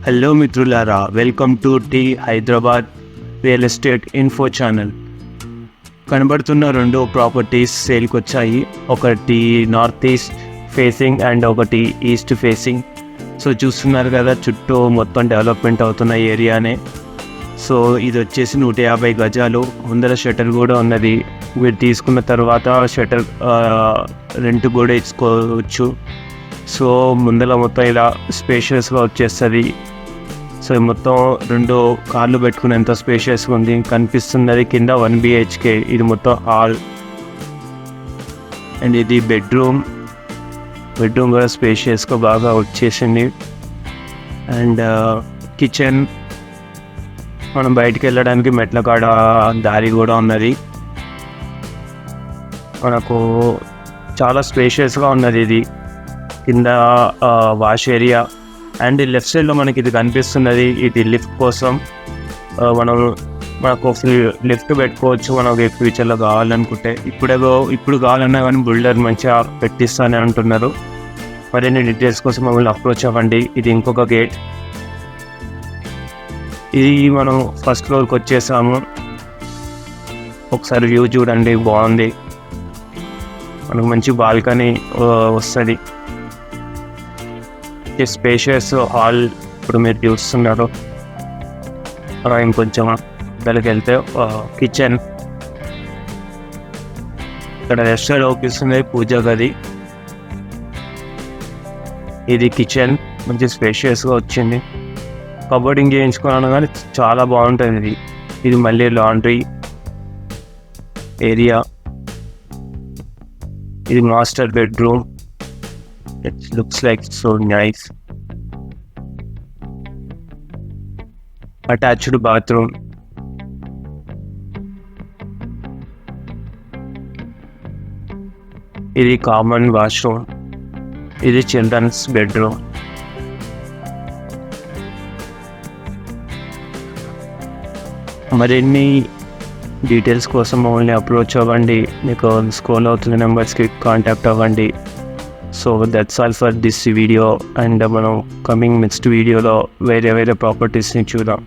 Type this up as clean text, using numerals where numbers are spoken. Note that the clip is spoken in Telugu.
హలో మిత్రులారా, welcome to T Hyderabad real estate info channel. కనబడుతున్న రెండు ప్రాపర్టీస్ సేల్కి వచ్చాయి. ఒకటి నార్త్ ఈస్ట్ ఫేసింగ్ అండ్ ఒకటి ఈస్ట్ ఫేసింగ్. సో చూస్తున్నారు కదా, చుట్టూ మొత్తం డెవలప్మెంట్ అవుతున్న ఏరియానే. సో ఇది వచ్చేసి 150 గజాలు. ముందర షటర్ కూడా ఉన్నది. మీరు తీసుకున్న తర్వాత షటర్ రెంట్ కూడా ఇచ్చుకోవచ్చు. సో ముందర మొత్తం ఇలా స్పేషియస్గా వచ్చేస్తుంది. సో మొత్తం 2 కార్లు పెట్టుకునేంత స్పేషియస్గా ఉంది. కనిపిస్తున్నది కింద 1 BHK. ఇది మొత్తం హాల్ అండ్ ఇది బెడ్రూమ్ కూడా స్పేషియస్గా బాగా వచ్చేసింది. అండ్ కిచెన్, మనం బయటికి వెళ్ళడానికి మెట్ల కాడ దారి కూడా ఉన్నది. మనకు చాలా స్పేషియస్గా ఉన్నది. ఇది కింద వాష్ ఏరియా అండ్ లెఫ్ట్ సైడ్లో మనకి ఇది కనిపిస్తున్నది. ఇది లిఫ్ట్ కోసం మనకు లిఫ్ట్ పెట్టుకోవచ్చు మనకి ఫ్యూచర్లో కావాలనుకుంటే. ఇప్పుడు కావాలన్నా కానీ బిల్డర్ మంచిగా పెట్టిస్తానే అంటున్నారు. మరిన్ని డీటెయిల్స్ కోసం మమ్మల్ని అప్రోచ్ అవ్వండి. ఇది ఇంకొక గేట్. ఇది మనం ఫస్ట్ ఫ్లోర్కి వచ్చేసాము. ఒకసారి వ్యూ చూడండి, బాగుంది. మనకు మంచి బాల్కనీ వస్తుంది. స్పేషియస్ హాల్ ఇప్పుడు మీరు చూస్తున్నారు. ఇంకొంచెం దానికి వెళ్తే కిచెన్, ఇక్కడ రెస్టారెంట్ అవుపిస్తుంది, పూజ గది. ఇది కిచెన్ మంచి స్పేషియస్గా వచ్చింది. కబోర్డింగ్ చేయించుకున్నాను కానీ చాలా బాగుంటుంది. ఇది మళ్ళీ లాండ్రీ ఏరియా. ఇది master bedroom. It looks like so nice. Attached bathroom. ఇది కామన్ వాష్రూమ్. ఇది చిల్డ్రన్స్ బెడ్రూమ్. మరిన్ని డీటెయిల్స్ కోసం మమ్మల్ని అప్రోచ్ అవ్వండి. మీకు స్క్రోల్ అవుతున్న నెంబర్స్కి కాంటాక్ట్ అవ్వండి. So that's all for this video. And మనం కమింగ్ నెక్స్ట్ వీడియోలో వేరే ప్రాపర్టీస్ని చూద్దాం.